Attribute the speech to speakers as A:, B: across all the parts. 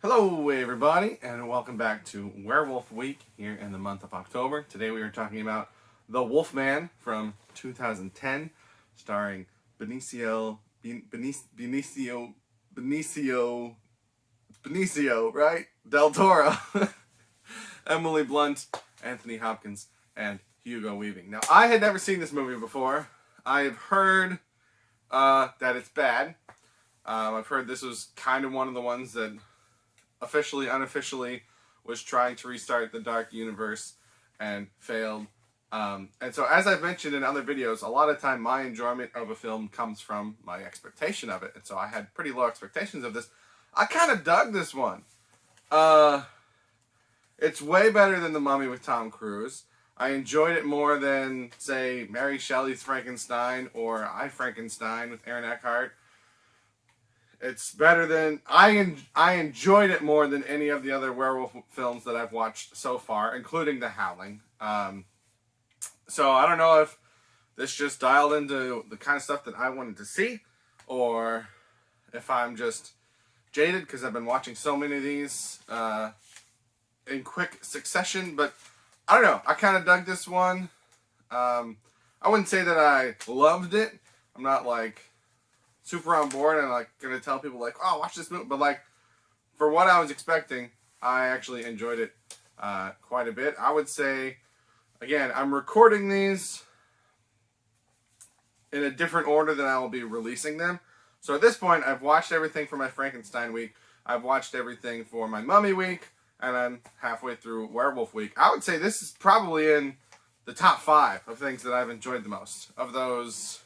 A: Hello everybody and welcome back to Werewolf Week here in the month of October. Today we are talking about The Wolfman from 2010 starring Benicio, right? Del Toro, Emily Blunt, Anthony Hopkins, and Hugo Weaving. Now I had never seen this movie before. I have heard that it's bad. I've heard this was kind of one of the ones that officially, unofficially, was trying to restart the Dark Universe and failed. And so, as I've mentioned in other videos, a lot of time my enjoyment of a film comes from my expectation of it. And so I had pretty low expectations of this. I kind of dug this one. It's way better than The Mummy with Tom Cruise. I enjoyed it more than, say, Mary Shelley's Frankenstein or I, Frankenstein with Aaron Eckhart. It's better than... I enjoyed it more than any of the other werewolf films that I've watched so far, including The Howling. So I don't know if this just dialed into the kind of stuff that I wanted to see, or if I'm just jaded because I've been watching so many of these in quick succession. But I don't know. I kind of dug this one. I wouldn't say that I loved it. I'm not like super on board and like gonna tell people like, oh, watch this movie, but like for what I was expecting, I actually enjoyed it quite a bit. I would say, again, I'm recording these in a different order than I will be releasing them. So at this point, I've watched everything for my Frankenstein week, I've watched everything for my Mummy week, and I'm halfway through Werewolf week. I would say this is probably in the top 5 of things that I've enjoyed the most of those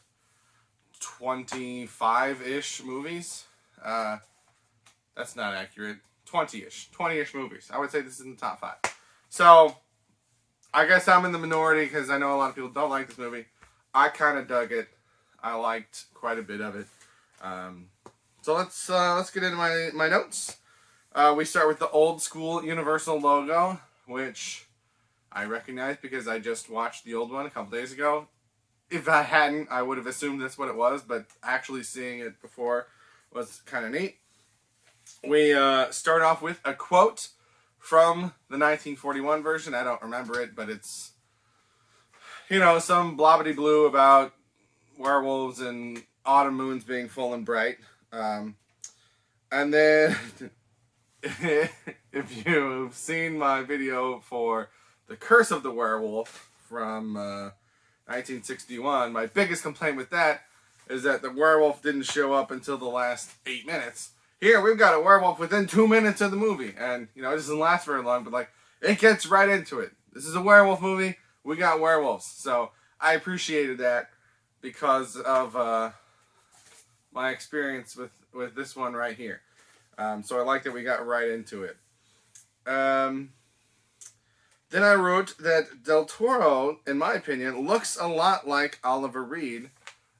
A: 25-ish movies. That's not accurate. 20-ish movies. I would say this is in the top 5. So I guess I'm in the minority because I know a lot of people don't like this movie. I kind of dug it. I liked quite a bit of it. So let's get into my notes. We start with the old school Universal logo, which I recognize because I just watched the old one a couple days ago. If I hadn't, I would have assumed that's what it was, but actually seeing it before was kind of neat. We start off with a quote from the 1941 version. I don't remember it, but it's, you know, some blobbity blue about werewolves and autumn moons being full and bright. And then, if you've seen my video for The Curse of the Werewolf from 1961, my biggest complaint with that is that the werewolf didn't show up until the last 8 minutes. Here, we've got a werewolf within 2 minutes of the movie. And, you know, it doesn't last very long, but, like, it gets right into it. This is a werewolf movie. We got werewolves. So, I appreciated that because of my experience with this one right here. So, I like that we got right into it. Then I wrote that Del Toro, in my opinion, looks a lot like Oliver Reed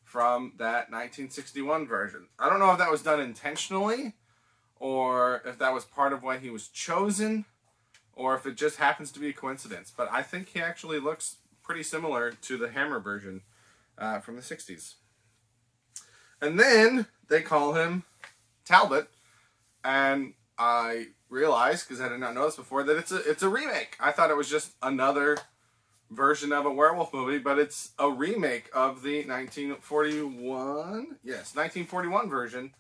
A: from that 1961 version. I don't know if that was done intentionally, or if that was part of why he was chosen, or if it just happens to be a coincidence. But I think he actually looks pretty similar to the Hammer version from the 60s. And then they call him Talbot, and I realized, because I did not know this before, that it's a remake. I thought it was just another version of a werewolf movie, but it's a remake of the 1941 version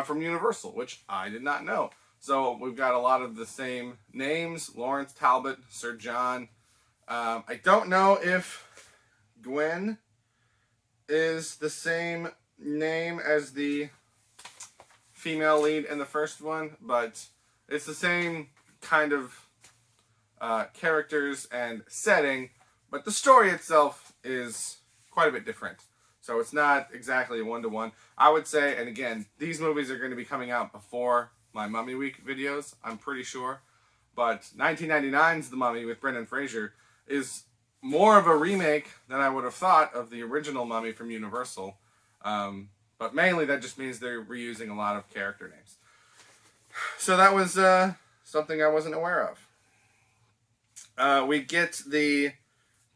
A: from Universal, which I did not know. So we've got a lot of the same names: Lawrence Talbot, Sir John. I don't know if Gwen is the same name as the female lead in the first one, but it's the same kind of characters and setting, but the story itself is quite a bit different. So it's not exactly a one-to-one. I would say, and again, these movies are going to be coming out before my Mummy Week videos, I'm pretty sure. But 1999's The Mummy with Brendan Fraser is more of a remake than I would have thought of the original Mummy from Universal. But mainly that just means they're reusing a lot of character names. So that was something I wasn't aware of. We get the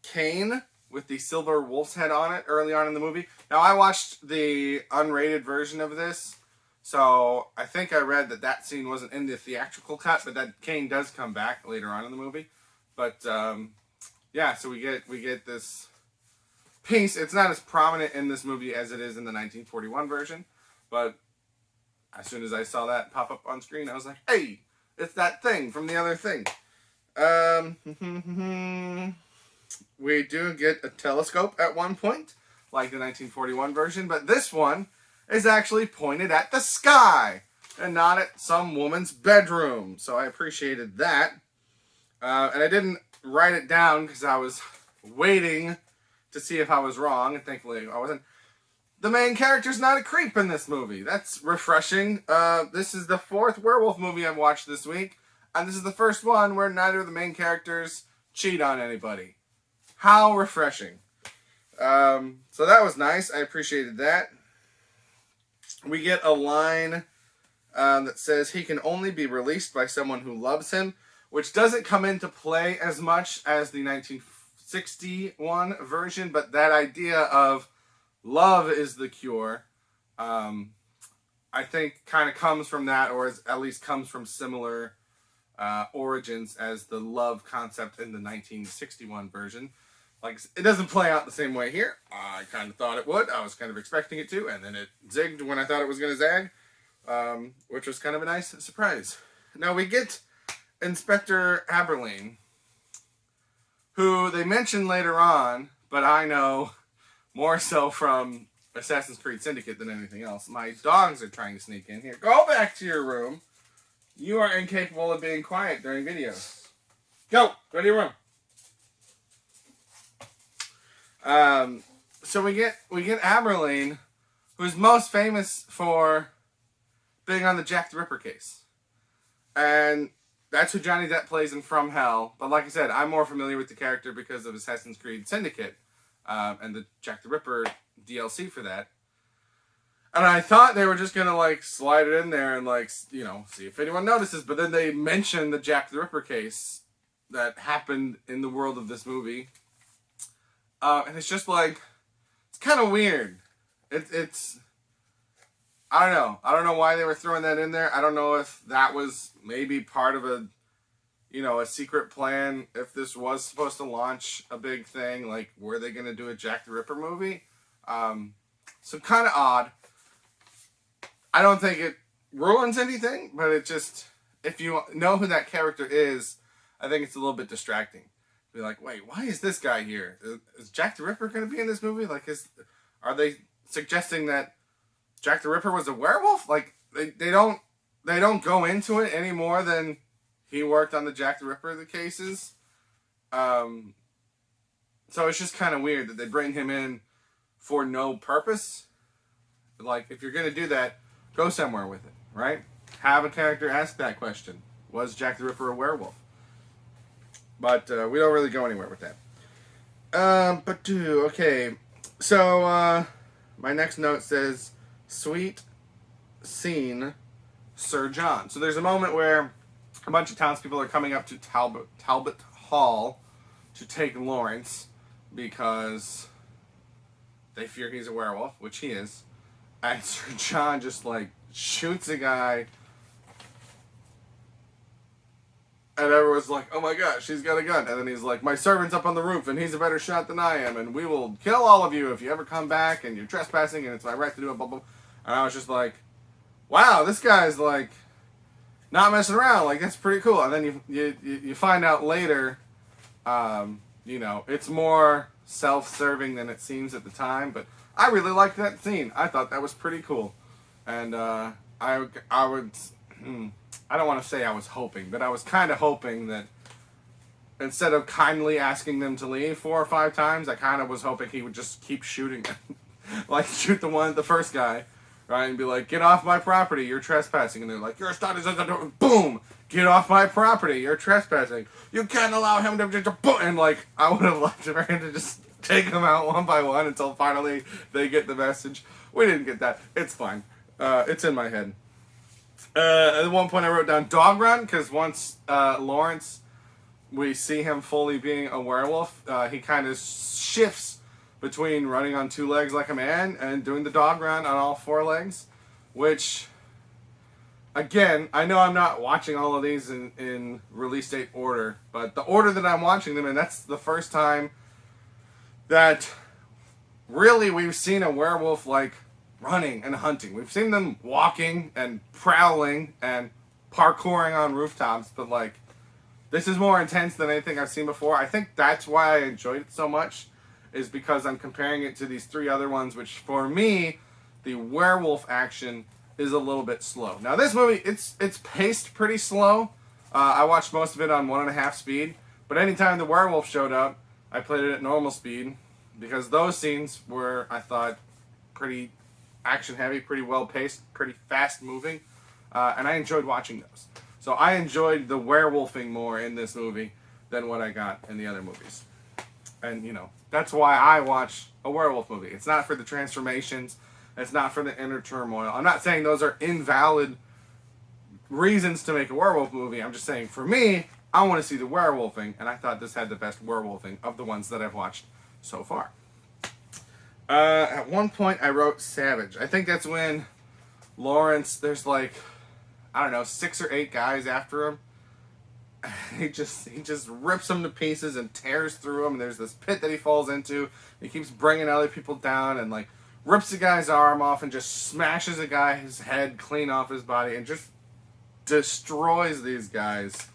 A: cane with the silver wolf's head on it early on in the movie. Now, I watched the unrated version of this So I think I read that scene wasn't in the theatrical cut, but that Kane does come back later on in the movie. But yeah, so we get this piece. It's not as prominent in this movie as it is in the 1941 version, but as soon as I saw that pop up on screen, I was like, hey, it's that thing from the other thing. We do get a telescope at one point, like the 1941 version, but this one is actually pointed at the sky and not at some woman's bedroom. So I appreciated that. And I didn't write it down because I was waiting to see if I was wrong, and thankfully I wasn't. The main character's not a creep in this movie. That's refreshing. This is the 4th werewolf movie I've watched this week, and this is the first one where neither of the main characters cheat on anybody. How refreshing. So that was nice. I appreciated that. We get a line that says he can only be released by someone who loves him, which doesn't come into play as much as the 1961 version, but that idea of love is the cure, I think kind of comes from that, or at least comes from similar origins as the love concept in the 1961 version. Like, it doesn't play out the same way here. I kind of thought it would. I was kind of expecting it to, and then it zigged when I thought it was going to zag, which was kind of a nice surprise. Now we get Inspector Aberline, who they mention later on, but I know more so from Assassin's Creed Syndicate than anything else. My dogs are trying to sneak in here. Go back to your room. You are incapable of being quiet during videos. Go to your room. So we get Aberline, who's most famous for being on the Jack the Ripper case. And that's who Johnny Depp plays in From Hell. But like I said, I'm more familiar with the character because of Assassin's Creed Syndicate, and the Jack the Ripper DLC for that. And I thought they were just going to, like, slide it in there and, like, you know, see if anyone notices. But then they mention the Jack the Ripper case that happened in the world of this movie. And it's just, like, it's kind of weird. It's, I don't know. I don't know why they were throwing that in there. I don't know if that was maybe part of a, you know, a secret plan. If this was supposed to launch a big thing, like, were they going to do a Jack the Ripper movie? So kind of odd. I don't think it ruins anything, but it just, if you know who that character is, I think it's a little bit distracting. Be like, wait, why is this guy here? Is Jack the Ripper going to be in this movie? Like, are they suggesting that Jack the Ripper was a werewolf? Like, they don't go into it any more than he worked on the Jack the Ripper cases. So it's just kind of weird that they bring him in for no purpose. Like, if you're going to do that, go somewhere with it, right? Have a character ask that question. Was Jack the Ripper a werewolf? But we don't really go anywhere with that. Okay. So, my next note says, sweet scene, Sir John. So there's a moment where a bunch of townspeople are coming up to Talbot Hall to take Lawrence because they fear he's a werewolf, which he is. And Sir John just, like, shoots a guy. And everyone's like, oh my gosh, he's got a gun. And then he's like, my servant's up on the roof, and he's a better shot than I am, and we will kill all of you if you ever come back, and you're trespassing, and it's my right to do it, blah, blah. And I was just like, wow, this guy's, like, not messing around. Like, that's pretty cool. And then you find out later, you know, it's more self-serving than it seems at the time, but I really liked that scene. I thought that was pretty cool. And I would... I don't want to say I was hoping, but I was kind of hoping that instead of kindly asking them to leave 4 or 5 times, I kind of was hoping he would just keep shooting them. Like, shoot the first guy, right, and be like, get off my property, you're trespassing. And they're like, you're starting, boom, get off my property, you're trespassing. You can't allow him to, boom. And, like, I would have liked for him to just take them out one by one until finally they get the message. We didn't get that. It's fine. It's in my head. At one point I wrote down dog run, because once Lawrence, we see him fully being a werewolf, he kind of shifts between running on 2 legs like a man and doing the dog run on all 4 legs, which again, I know I'm not watching all of these in release date order, but the order that I'm watching them in, that's the first time that really we've seen a werewolf like running and hunting. We've seen them walking and prowling and parkouring on rooftops, but like this is more intense than anything I've seen before. I think that's why I enjoyed it so much, is because I'm comparing it to these three other ones, which for me, the werewolf action is a little bit slow. Now this movie, it's paced pretty slow. I watched most of it on 1.5 speed, but anytime the werewolf showed up, I played it at normal speed, because those scenes were, I thought, pretty action heavy, pretty well paced, pretty fast moving, and I enjoyed watching those. So I enjoyed the werewolfing more in this movie than what I got in the other movies. And, you know, that's why I watch a werewolf movie. It's not for the transformations. It's not for the inner turmoil. I'm not saying those are invalid reasons to make a werewolf movie. I'm just saying, for me, I want to see the werewolfing, and I thought this had the best werewolfing of the ones that I've watched so far. At one point, I wrote savage. I think that's when Lawrence, there's like, I don't know, 6 or 8 guys after him. He just rips them to pieces and tears through them. And there's this pit that he falls into. He keeps bringing other people down and like rips the guy's arm off and just smashes a guy's head clean off his body and just destroys these guys.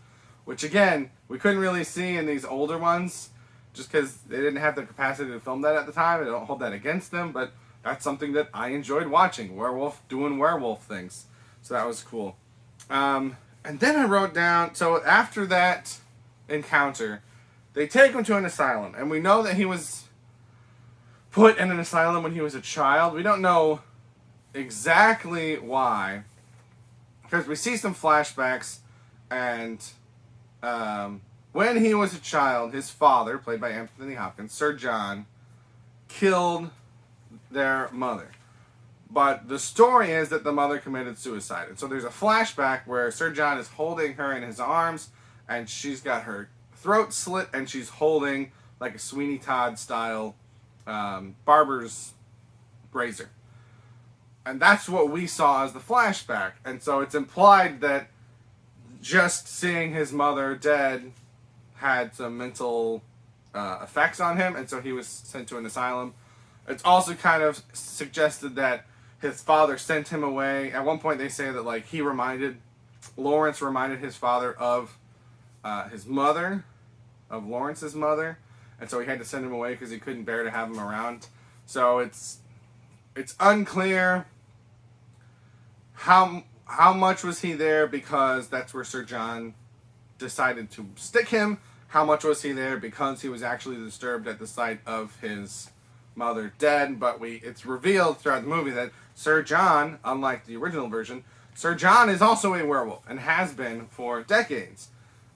A: Which again, we couldn't really see in these older ones just because they didn't have the capacity to film that at the time. I don't hold that against them, but that's something that I enjoyed watching. Werewolf doing werewolf things. So that was cool. And then I wrote down, so after that encounter, they take him to an asylum. And we know that he was put in an asylum when he was a child. We don't know exactly why. Because we see some flashbacks, and when he was a child, his father, played by Anthony Hopkins, Sir John, killed their mother. But the story is that the mother committed suicide. And so there's a flashback where Sir John is holding her in his arms, and she's got her throat slit, and she's holding like a Sweeney Todd style barber's razor. And that's what we saw as the flashback. And so it's implied that just seeing his mother dead had some mental effects on him, and so he was sent to an asylum. It's also kind of suggested that his father sent him away. At one point they say that like Lawrence reminded his father of his mother, of Lawrence's mother, and so he had to send him away because he couldn't bear to have him around. So it's unclear how much was he there because that's where Sir John decided to stick him. How much was he there because he was actually disturbed at the sight of his mother dead? But it's revealed throughout the movie that Sir John, unlike the original version, Sir John is also a werewolf and has been for decades.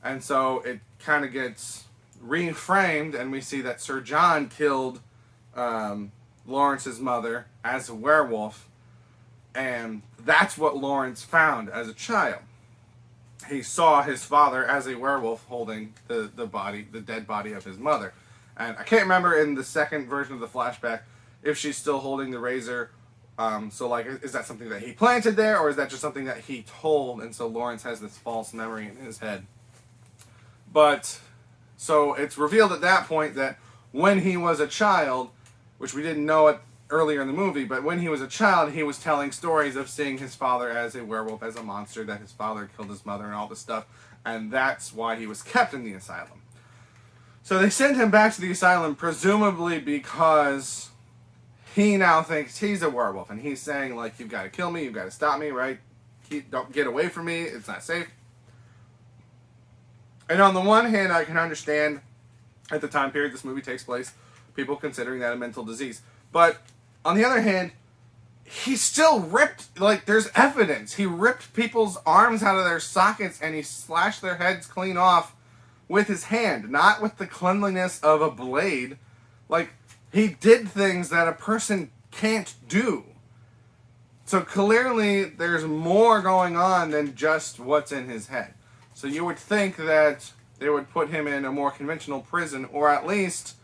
A: And so it kind of gets reframed, and we see that Sir John killed Lawrence's mother as a werewolf, and that's what Lawrence found as a child. He saw his father as a werewolf holding the dead body of his mother. And I can't remember in the second version of the flashback if she's still holding the razor. So, like, is that something that he planted there, or is that just something that he told, and so Lawrence has this false memory in his head? But, so it's revealed at that point that when he was a child, which we didn't know it earlier in the movie, but when he was a child, he was telling stories of seeing his father as a werewolf, as a monster, that his father killed his mother and all this stuff, and that's why he was kept in the asylum. So they send him back to the asylum, presumably because he now thinks he's a werewolf, and he's saying, like, you've got to kill me, you've got to stop me, right? Don't get away from me, it's not safe. And on the one hand, I can understand, at the time period this movie takes place, people considering that a mental disease. But on the other hand, he still ripped, like, there's evidence. He ripped people's arms out of their sockets, and he slashed their heads clean off with his hand, not with the cleanliness of a blade. Like, he did things that a person can't do. So clearly, there's more going on than just what's in his head. So you would think that they would put him in a more conventional prison, or at least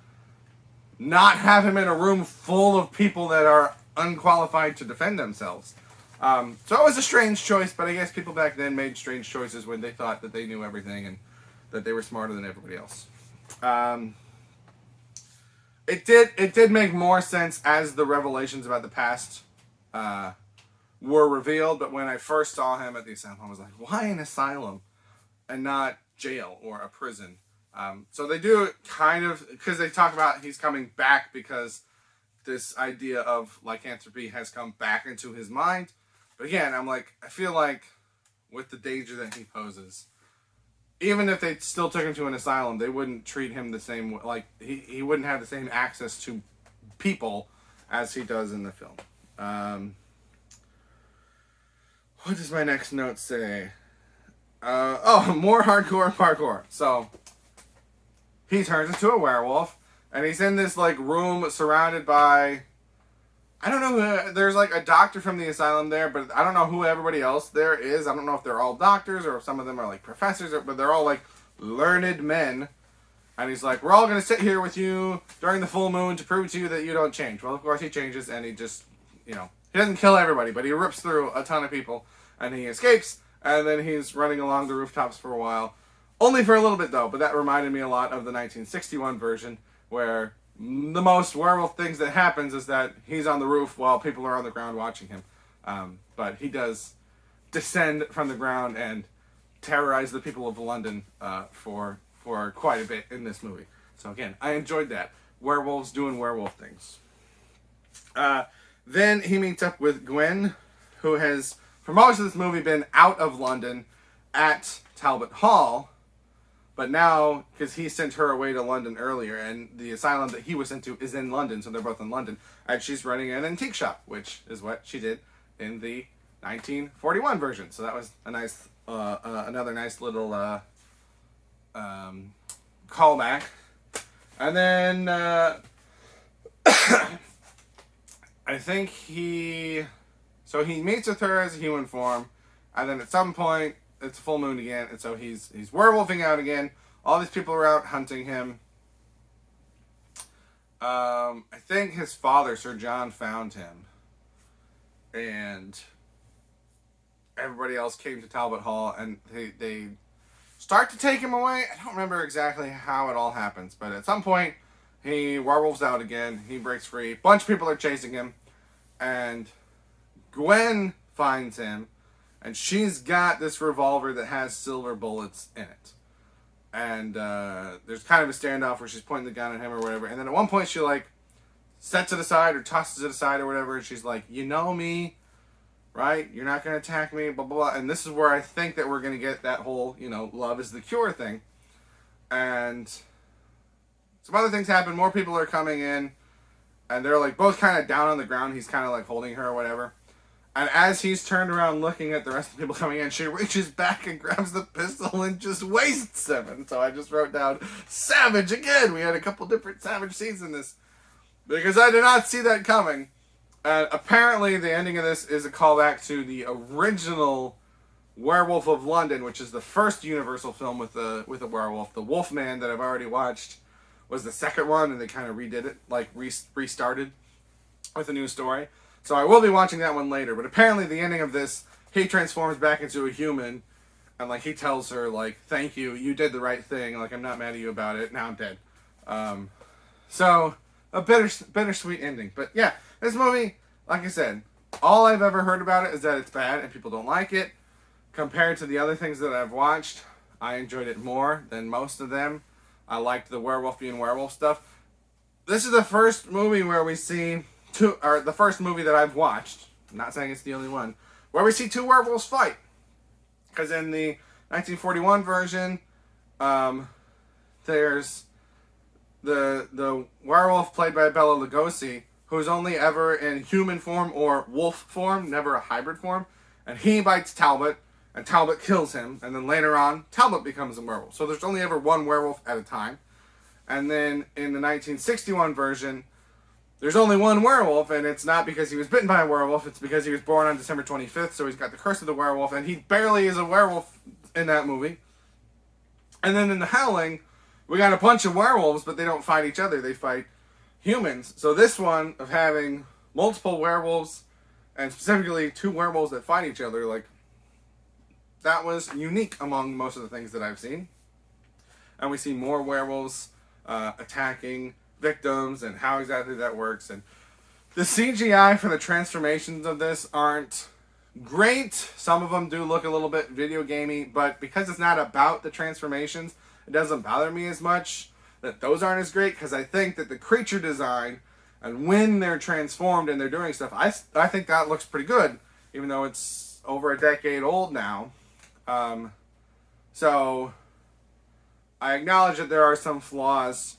A: not have him in a room full of people that are unqualified to defend themselves. So it was a strange choice, but I guess people back then made strange choices when they thought that they knew everything and that they were smarter than everybody else. It did make more sense as the revelations about the past were revealed, but when I first saw him at the asylum, I was like, why an asylum and not jail or a prison? So they do kind of, because they talk about he's coming back because this idea of lycanthropy has come back into his mind. But again, I'm like, I feel like with the danger that he poses, even if they still took him to an asylum, they wouldn't treat him the same way. Like, he wouldn't have the same access to people as he does in the film. What does my next note say? More hardcore parkour. So, he turns into a werewolf, and he's in this, like, room surrounded by... I don't know, there's, like, a doctor from the asylum there, but I don't know who everybody else there is. I don't know if they're all doctors or if some of them are, like, professors, but they're all, like, learned men. And he's like, we're all going to sit here with you during the full moon to prove to you that you don't change. Well, of course, he changes, and he just, he doesn't kill everybody, but he rips through a ton of people, and he escapes, and then he's running along the rooftops for a while. Only for a little bit, though, but that reminded me a lot of the 1961 version, where the most werewolf things that happens is that he's on the roof while people are on the ground watching him. But he does descend from the ground and terrorize the people of London for quite a bit in this movie. So again, I enjoyed that. Werewolves doing werewolf things. Then he meets up with Gwen, who has, for most of this movie, been out of London at Talbot Hall. But now, because he sent her away to London earlier, and the asylum that he was sent to is in London, so they're both in London, and she's running an antique shop, which is what she did in the 1941 version. So that was a nice, another nice little callback. And then I think he meets with her as a human form, and then at some point, it's full moon again, and so he's werewolfing out again. All these people are out hunting him. I think his father, Sir John, found him, and everybody else came to Talbot Hall, and they start to take him away. I don't remember exactly how it all happens, but at some point, he werewolves out again. He breaks free. A bunch of people are chasing him, and Gwen finds him. And she's got this revolver that has silver bullets in it. And there's kind of a standoff where she's pointing the gun at him or whatever. And then at one point she, like, sets it aside or tosses it aside or whatever. And she's like, you know me, right? You're not going to attack me, blah, blah, blah. And this is where I think that we're going to get that whole, love is the cure thing. And some other things happen. More people are coming in. And they're, like, both kind of down on the ground. He's kind of, like, holding her or whatever. And as he's turned around looking at the rest of the people coming in, she reaches back and grabs the pistol and just wastes him. And so I just wrote down, savage again. We had a couple different savage scenes in this. Because I did not see that coming. And apparently the ending of this is a callback to the original Werewolf of London, which is the first Universal film with a werewolf. The Wolfman that I've already watched was the second one, and they kind of redid it, like restarted with a new story. So I will be watching that one later, but apparently the ending of this, he transforms back into a human, and, like, he tells her, like, thank you, you did the right thing, like, I'm not mad at you about it, now I'm dead. So, a bittersweet ending. But yeah, this movie, like I said, all I've ever heard about it is that it's bad and people don't like it. Compared to the other things that I've watched, I enjoyed it more than most of them. I liked the werewolf being werewolf stuff. This is the first movie where we see... the first movie that I've watched, I'm not saying it's the only one, where we see two werewolves fight. Because in the 1941 version, there's the werewolf played by Bela Lugosi, who's only ever in human form or wolf form, never a hybrid form, and he bites Talbot, and Talbot kills him, and then later on, Talbot becomes a werewolf. So there's only ever one werewolf at a time. And then in the 1961 version, there's only one werewolf, and it's not because he was bitten by a werewolf, it's because he was born on December 25th, so he's got the curse of the werewolf, and he barely is a werewolf in that movie. And then in The Howling, we got a bunch of werewolves, but they don't fight each other, they fight humans. So this one, of having multiple werewolves and specifically two werewolves that fight each other, like, that was unique among most of the things that I've seen. And we see more werewolves attacking victims and how exactly that works. And the CGI for the transformations of this aren't great. Some of them do look a little bit video gamey, but because it's not about the transformations, it doesn't bother me as much that those aren't as great, because I think that the creature design and when they're transformed and they're doing stuff, I think that looks pretty good, even though it's over a decade old now. So I acknowledge that there are some flaws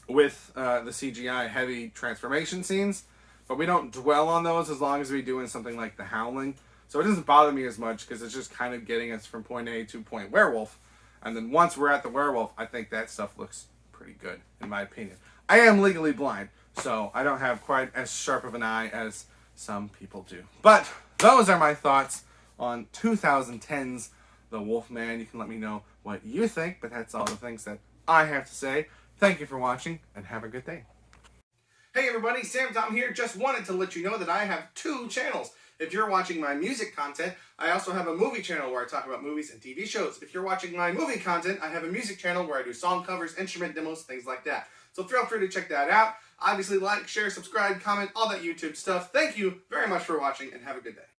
A: with the CGI heavy transformation scenes, but we don't dwell on those as long as we do in something like The Howling. So it doesn't bother me as much because it's just kind of getting us from point A to point werewolf. And then once we're at the werewolf, I think that stuff looks pretty good, in my opinion. I am legally blind, so I don't have quite as sharp of an eye as some people do. But those are my thoughts on 2010's The Wolfman. You can let me know what you think, but that's all the things that I have to say. Thank you for watching, and have a good day. Hey everybody, Sam Tom here. Just wanted to let you know that I have 2 channels. If you're watching my music content, I also have a movie channel where I talk about movies and TV shows. If you're watching my movie content, I have a music channel where I do song covers, instrument demos, things like that. So feel free to check that out. Obviously, like, share, subscribe, comment, all that YouTube stuff. Thank you very much for watching, and have a good day.